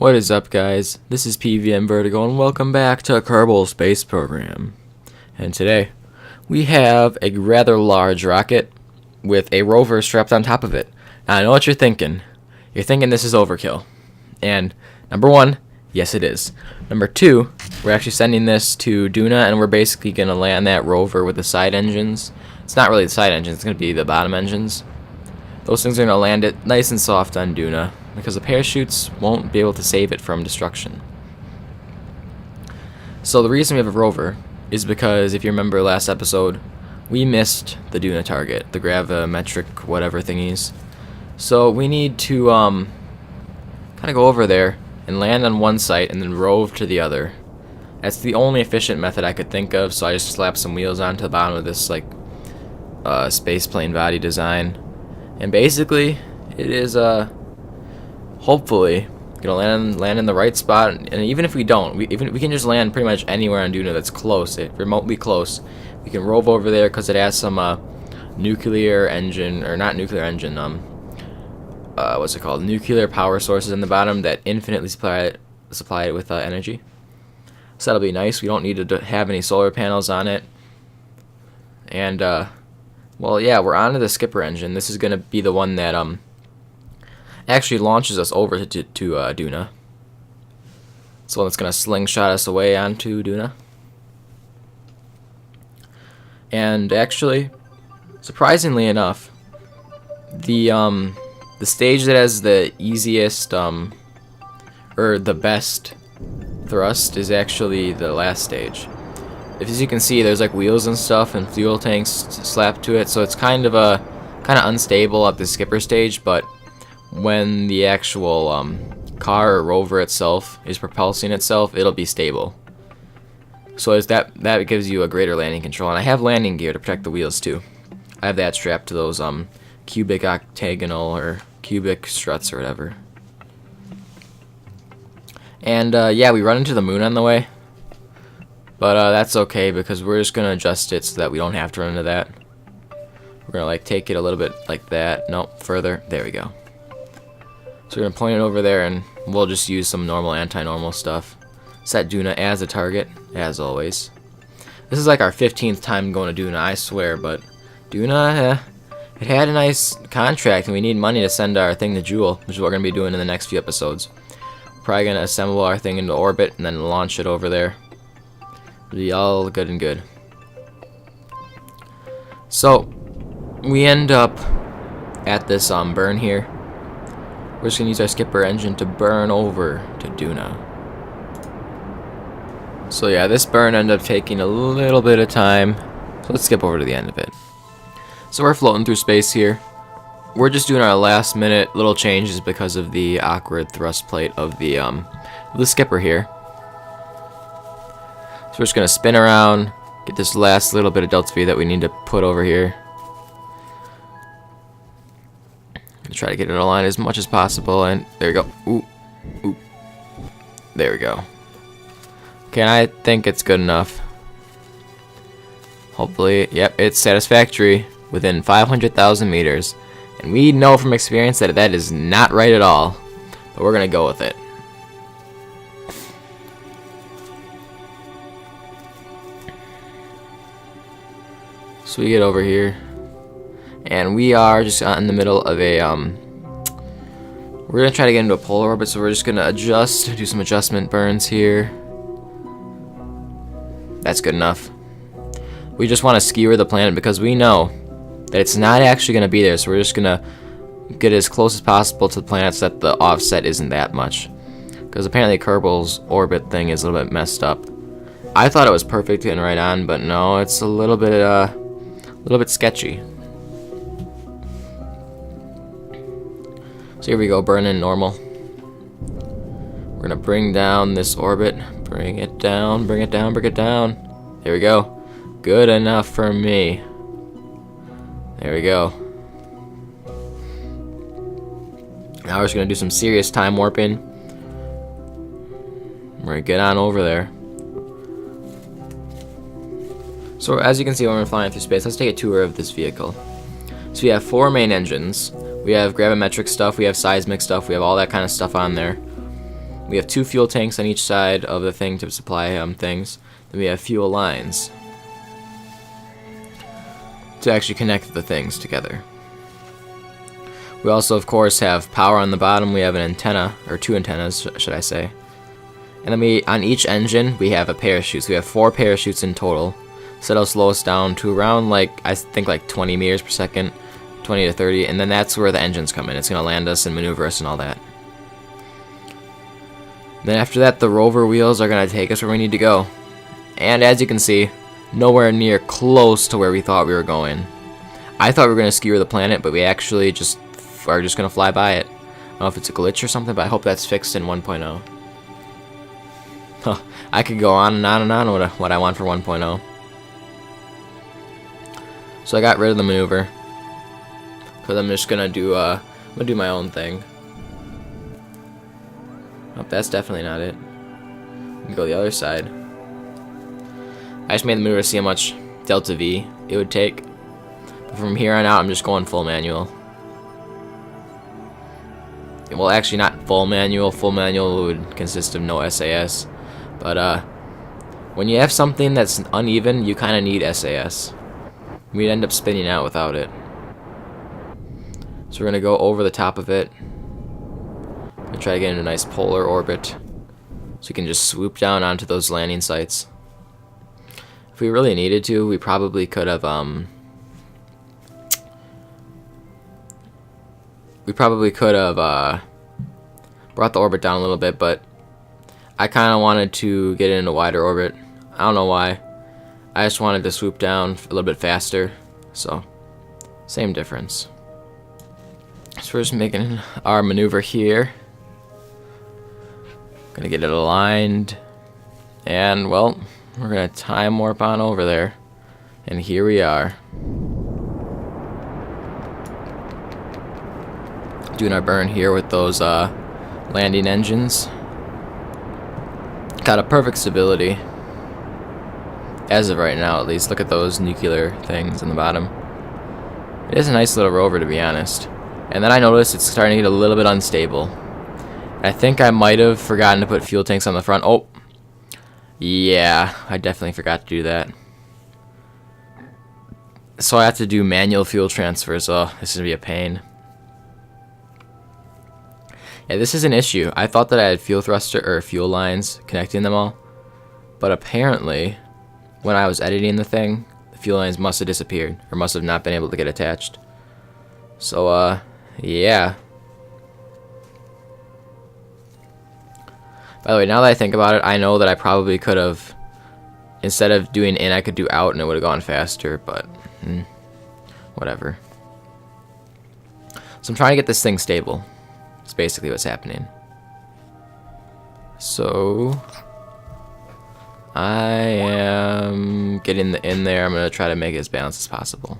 What is up, guys? This is PVM Vertigo, and welcome back to Kerbal Space Program. And today, we have a rather large rocket with a rover strapped on top of it. Now, I know what you're thinking. You're thinking this is overkill. And number one, yes it is. Number two, we're actually sending this to Duna, and we're basically going to land that rover with the side engines. It's not really the side engines, it's going to be the bottom engines. Those things are going to land it nice and soft on Duna, because the parachutes won't be able to save it from destruction. So the reason we have a rover is because, if you remember last episode, we missed the Duna target, the gravimetric whatever thingies. So we need to kind of go over there and land on one site and then rove to the other. That's the only efficient method I could think of, so I just slapped some wheels onto the bottom of this space plane body design. And basically, it is hopefully gonna land in the right spot, and even if we don't, we can just land pretty much anywhere on Duna that's close, remotely close. We can rove over there because it has some nuclear engine, or not nuclear engine, what's it called? Nuclear power sources in the bottom that infinitely supply it with energy. So that'll be nice. We don't need to have any solar panels on it. And well, yeah, we're on to the skipper engine. This is gonna be the one that actually launches us over to Duna. So it's going to slingshot us away onto Duna. And actually, surprisingly enough, the stage that has the easiest or the best thrust is actually the last stage. As you can see, there's like wheels and stuff and fuel tanks slapped to it, so it's kind of unstable at the skipper stage, but when the actual car or rover itself is propulsing itself, it'll be stable. So that gives you a greater landing control. And I have landing gear to protect the wheels too. I have that strapped to those cubic octagonal or cubic struts or whatever. And yeah, we run into the moon on the way, but that's okay because we're just gonna adjust it so that we don't have to run into that. We're gonna take it a little bit like that. Nope, further. There we go. So we're going to point it over there, and we'll just use some normal anti-normal stuff. Set Duna as a target, as always. This is like our 15th time going to Duna, I swear, but Duna, it had a nice contract, and we need money to send our thing to Jewel, which is what we're going to be doing in the next few episodes. We're probably going to assemble our thing into orbit, and then launch it over there. It'll be all good and good. So, we end up at this burn here. We're just going to use our skipper engine to burn over to Duna. So yeah, this burn ended up taking a little bit of time. So let's skip over to the end of it. So we're floating through space here. We're just doing our last minute little changes because of the awkward thrust plate of the skipper here. So we're just going to spin around, get this last little bit of delta V that we need to put over here. Try to get it aligned as much as possible, and there we go. Ooh, ooh. There we go. Okay, and I think it's good enough. Hopefully, yep, it's satisfactory within 500,000 meters. And we know from experience that that is not right at all, but we're gonna go with it. So we get over here. And we are just in the middle of a, we're going to try to get into a polar orbit, so we're just going to do some adjustment burns here. That's good enough. We just want to skewer the planet because we know that it's not actually going to be there, so we're just going to get as close as possible to the planet so that the offset isn't that much. Because apparently Kerbal's orbit thing is a little bit messed up. I thought it was perfect and right on, but no, it's a little bit sketchy. So here we go, burning normal. We're gonna bring down this orbit. Bring it down, bring it down, bring it down. There we go. Good enough for me. There we go. Now we're just gonna do some serious time warping. We're gonna get on over there. So as you can see when we're flying through space, let's take a tour of this vehicle. So we have 4 main engines. We have gravimetric stuff, we have seismic stuff, we have all that kind of stuff on there. We have 2 fuel tanks on each side of the thing to supply things. Then we have fuel lines to actually connect the things together. We also, of course, have power on the bottom. We have an antenna, or 2 antennas, should I say. And then on each engine, we have a parachute. So we have 4 parachutes in total. So that'll slow us down to around, I think 20 meters per second, 20 to 30. And then that's where the engines come in. It's going to land us and maneuver us and all that. Then after that, the rover wheels are going to take us where we need to go. And as you can see, nowhere near close to where we thought we were going. I thought we were going to skewer the planet, but we actually are just going to fly by it. I don't know if it's a glitch or something, but I hope that's fixed in 1.0. Huh, I could go on and on and on with what I want for 1.0. So I got rid of the maneuver, because I'm just going to do my own thing. Oh, that's definitely not it. We can go the other side. I just made the maneuver to see how much delta V it would take. But from here on out, I'm just going full manual. Well, actually not full manual. Full manual would consist of no SAS. But when you have something that's uneven, you kind of need SAS. We'd end up spinning out without it. So we're going to go over the top of it. And try to get in a nice polar orbit. So we can just swoop down onto those landing sites. If we really needed to, we probably could have brought the orbit down a little bit, but I kind of wanted to get it in a wider orbit. I don't know why. I just wanted to swoop down a little bit faster, so same difference. So we're just making our maneuver here. Gonna get it aligned, and well, we're gonna time warp on over there, and here we are. Doing our burn here with those landing engines. Got a perfect stability. As of right now, at least. Look at those nuclear things in the bottom. It is a nice little rover, to be honest. And then I noticed it's starting to get a little bit unstable. I think I might have forgotten to put fuel tanks on the front. Oh, yeah, I definitely forgot to do that. So I have to do manual fuel transfers. Oh, this is going to be a pain. Yeah, this is an issue. I thought that I had fuel thruster or fuel lines connecting them all. But apparently, when I was editing the thing, the fuel lines must have disappeared. Or must have not been able to get attached. So, yeah. By the way, now that I think about it, I know that I probably could have, instead of doing in, I could do out and it would have gone faster, but whatever. So I'm trying to get this thing stable. That's basically what's happening. So I am getting the in there. I'm going to try to make it as balanced as possible.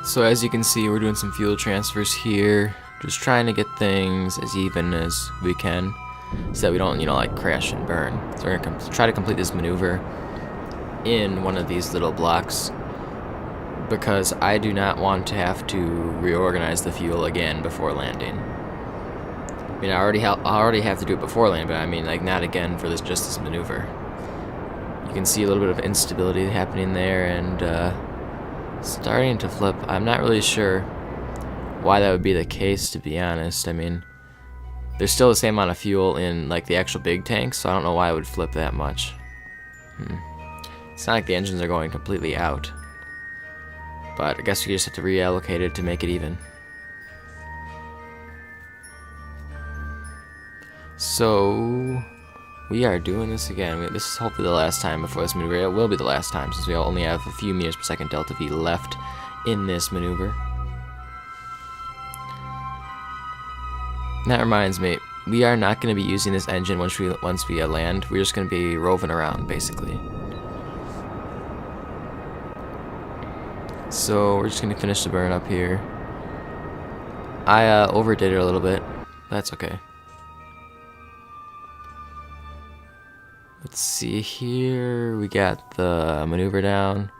So as you can see, we're doing some fuel transfers here. Just trying to get things as even as we can, so that we don't, like crash and burn. So we're gonna try to complete this maneuver in one of these little blocks, because I do not want to have to reorganize the fuel again before landing. I mean, I already have to do it before landing, but I mean, not again for just this maneuver. You can see a little bit of instability happening there, and starting to flip. I'm not really sure why that would be the case, to be honest. I mean, there's still the same amount of fuel in the actual big tanks, so I don't know why it would flip that much. It's not like the engines are going completely out, but I guess we just have to reallocate it to make it even. So we are doing this again. This is hopefully the last time before this maneuver. It will be the last time, since we only have a few meters per second delta V left in this maneuver. And that reminds me, we are not going to be using this engine once we land. We're just going to be roving around, basically. So we're just going to finish the burn up here. I overdid it a little bit. That's okay. Let's see here. We got the maneuver down.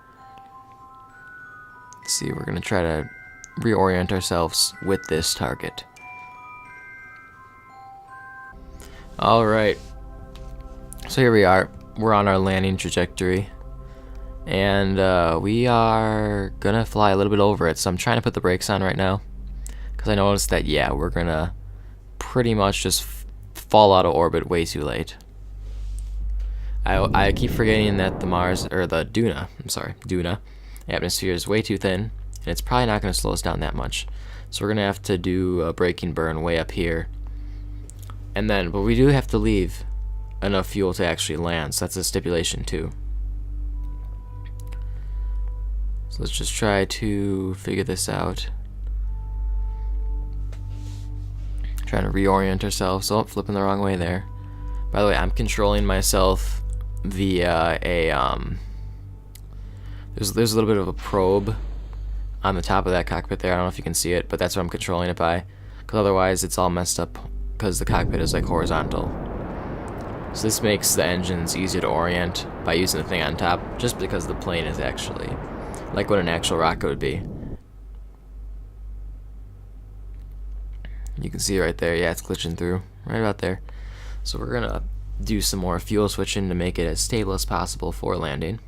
Let's see, we're going to try to reorient ourselves with this target. Alright. So here we are. We're on our landing trajectory. And we are gonna fly a little bit over it. So I'm trying to put the brakes on right now. Because I noticed that, yeah, we're gonna pretty much just fall out of orbit way too late. I keep forgetting that the Duna atmosphere is way too thin, and it's probably not going to slow us down that much. So we're going to have to do a braking burn way up here. But we do have to leave enough fuel to actually land, so that's a stipulation too. So let's just try to figure this out. Trying to reorient ourselves. Oh, flipping the wrong way there. By the way, I'm controlling myself via a there's a little bit of a probe on the top of that cockpit there. I don't know if you can see it, but that's what I'm controlling it by, because otherwise it's all messed up because the cockpit is like horizontal. So this makes the engines easier to orient by using the thing on top, just because the plane is actually like what an actual rocket would be. You can see right there, yeah, it's glitching through right about there. So we're gonna do some more fuel switching to make it as stable as possible for landing.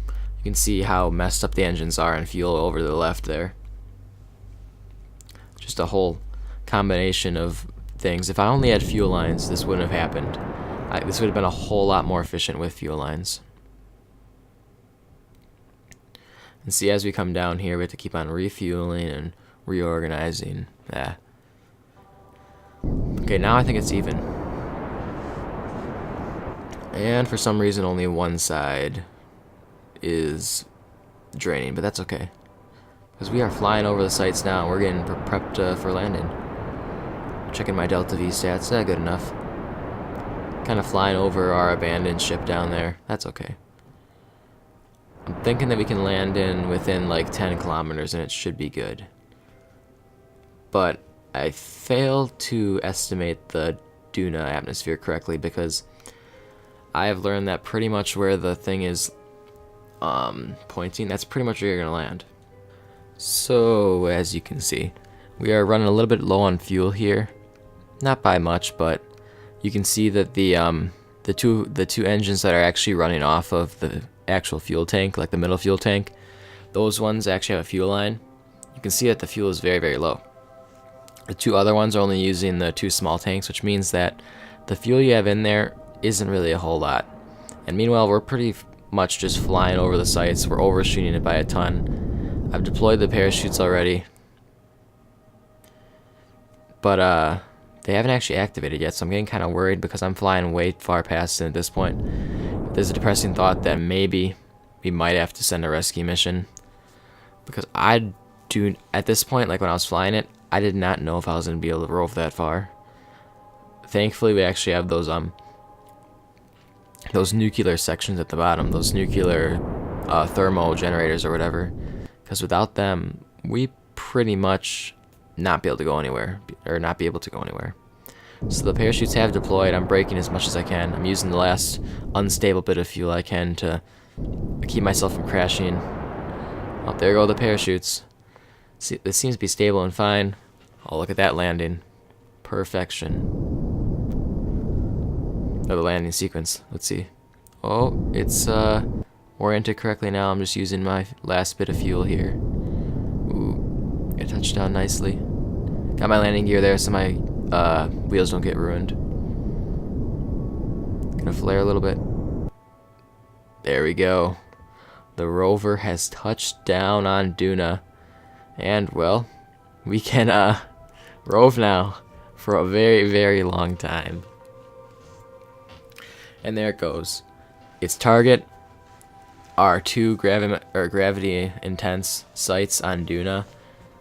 You can see how messed up the engines are and fuel over to the left there. Just a whole combination of things. If I only had fuel lines, this wouldn't have happened. This would have been a whole lot more efficient with fuel lines. And see, as we come down here, we have to keep on refueling and reorganizing. Yeah. Okay, now I think it's even. And for some reason, only one side is draining, but that's okay. Because we are flying over the sites now, and we're getting prepped for landing. Checking my Delta V stats, good enough. Kind of flying over our abandoned ship down there. That's okay. I'm thinking that we can land within like 10 kilometers, and it should be good. But I failed to estimate the Duna atmosphere correctly, because I have learned that pretty much where the thing is pointing, that's pretty much where you're going to land. So, as you can see, we are running a little bit low on fuel here. Not by much, but you can see that the two engines that are actually running off of the actual fuel tank, like the middle fuel tank, those ones actually have a fuel line. You can see that the fuel is very, very low. The two other ones are only using the two small tanks, which means that the fuel you have in there isn't really a whole lot. And meanwhile, we're pretty much just flying over the sites. We're overshooting it by a ton. I've deployed the parachutes already, but they haven't actually activated yet, so I'm getting kind of worried because I'm flying way far past it at this point. There's a depressing thought that maybe we might have to send a rescue mission, because at this point, like when I was flying it, I did not know if I was going to be able to rove that far. Thankfully, we actually have those nuclear sections at the bottom, those nuclear thermal generators or whatever, because without them, we pretty much not be able to go anywhere. So the parachutes have deployed. I'm braking as much as I can. I'm using the last unstable bit of fuel I can to keep myself from crashing. Oh, there go the parachutes. See, this seems to be stable and fine. Oh, look at that landing. Perfection. Oh, the landing sequence. Let's see. Oh, it's oriented correctly now. I'm just using my last bit of fuel here. Ooh, it touched down nicely. Got my landing gear there so my wheels don't get ruined. Gonna flare a little bit. There we go. The rover has touched down on Duna. And, well, we can rove now for a very, very long time. And there it goes. Its target are two gravity-intense sites on Duna,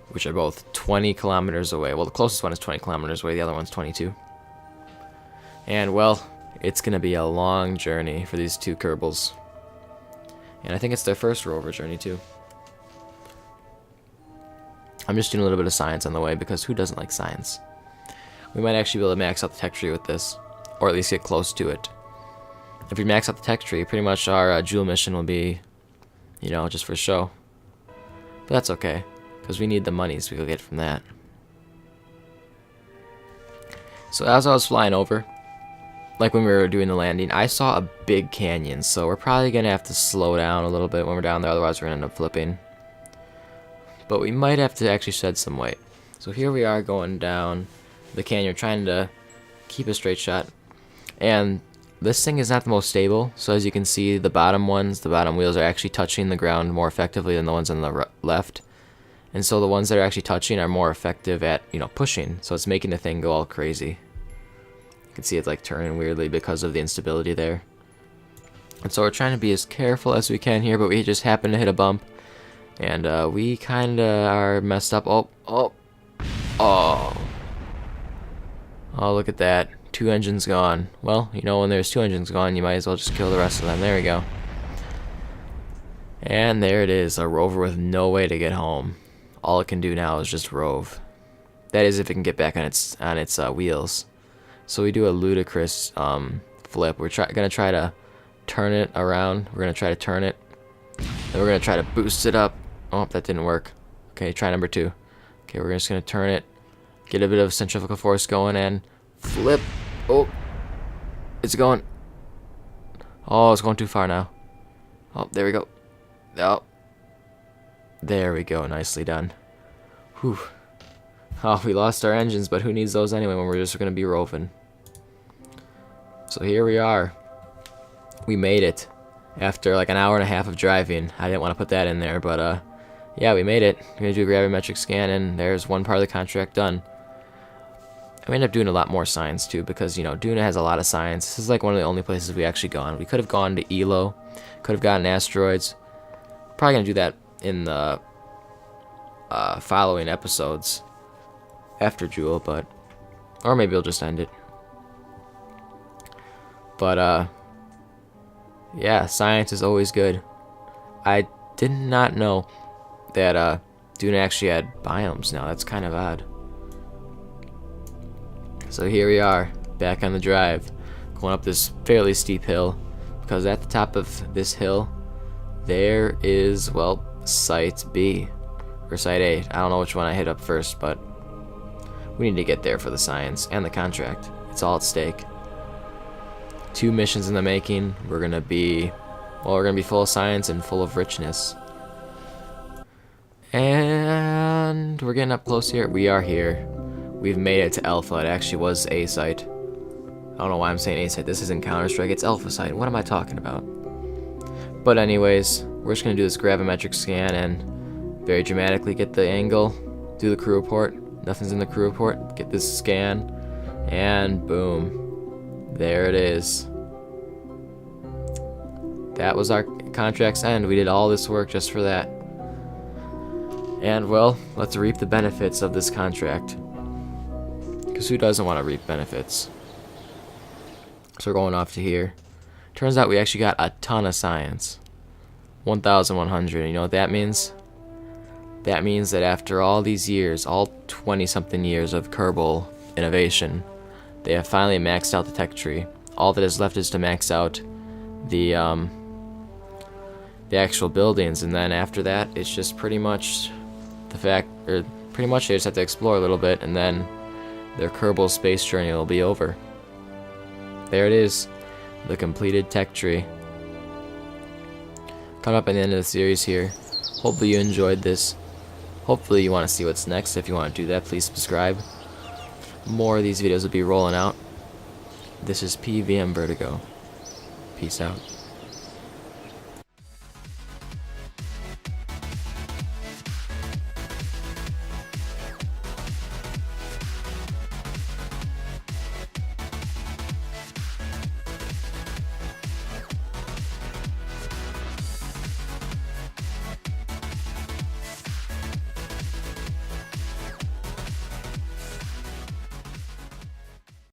which are both 20 kilometers away. Well, the closest one is 20 kilometers away, the other one's 22. And, well, it's going to be a long journey for these two Kerbals. And I think it's their first rover journey, too. I'm just doing a little bit of science on the way, because who doesn't like science? We might actually be able to max out the tech tree with this, or at least get close to it. If we max out the tech tree, pretty much our Joule mission will be, you know, just for show. But that's okay, because we need the monies we will get from that. So as I was flying over, like when we were doing the landing, I saw a big canyon, so we're probably going to have to slow down a little bit when we're down there, otherwise we're going to end up flipping. But we might have to actually shed some weight. So here we are going down the canyon, trying to keep a straight shot. And this thing is not the most stable, so as you can see, the bottom wheels are actually touching the ground more effectively than the ones on the left. And so the ones that are actually touching are more effective at, pushing, so it's making the thing go all crazy. You can see it's like turning weirdly because of the instability there. And so we're trying to be as careful as we can here, but we just happen to hit a bump. And we kind of are messed up. Oh, look at that. 2 engines gone. Well, when there's 2 engines gone, you might as well just kill the rest of them. There we go. And there it is, a rover with no way to get home. All it can do now is just rove. That is if it can get back on its wheels. So we do a ludicrous flip. We're gonna try to turn it around. We're gonna try to turn it. Then we're gonna try to boost it up. Oh, that didn't work. Okay, try number 2. Okay, we're just gonna turn it, get a bit of centrifugal force going, and flip. Oh, it's going. Oh, it's going too far now. Oh, there we go. Oh, there we go. Nicely done. Whew. Oh, we lost our engines, but who needs those anyway when we're just gonna be roving? So here we are. We made it after like an hour and a half of driving. I didn't want to put that in there, but yeah, we made it. We're gonna do a gravimetric scan, and there's one part of the contract done. We ended up doing a lot more science too, because Duna has a lot of science. This is like one of the only places we actually gone. We could have gone to Elo, could have gotten asteroids. Probably gonna do that in the following episodes after Jewel, or maybe we'll just end it. But yeah, science is always good. I did not know that Duna actually had biomes now. That's kind of odd. So here we are, back on the drive, going up this fairly steep hill, because at the top of this hill, there is, well, Site B, or Site A. I don't know which one I hit up first, but we need to get there for the science and the contract. It's all at stake. 2 missions in the making. We're gonna be full of science and full of richness. And we're getting up close here. We are here. We've made it to Alpha. It actually was A site. I don't know why I'm saying A site. This isn't Counter-Strike. It's Alpha site. What am I talking about? But anyways, we're just gonna do this gravimetric scan and very dramatically get the angle, do the crew report. Nothing's in the crew report. Get this scan, and boom, there it is. That was our contract's end. We did all this work just for that. And well, let's reap the benefits of this contract. Because who doesn't want to reap benefits? So we're going off to here. Turns out we actually got a ton of science. 1,100. You know what that means? That means that after all these years, all 20-something years of Kerbal innovation, they have finally maxed out the tech tree. All that is left is to max out the actual buildings, and then after that, it's just pretty much they just have to explore a little bit, and then their Kerbal space journey will be over. There it is, the completed tech tree. Coming up at the end of the series here. Hopefully you enjoyed this. Hopefully you want to see what's next. If you want to do that, please subscribe. More of these videos will be rolling out. This is PVM Vertigo. Peace out.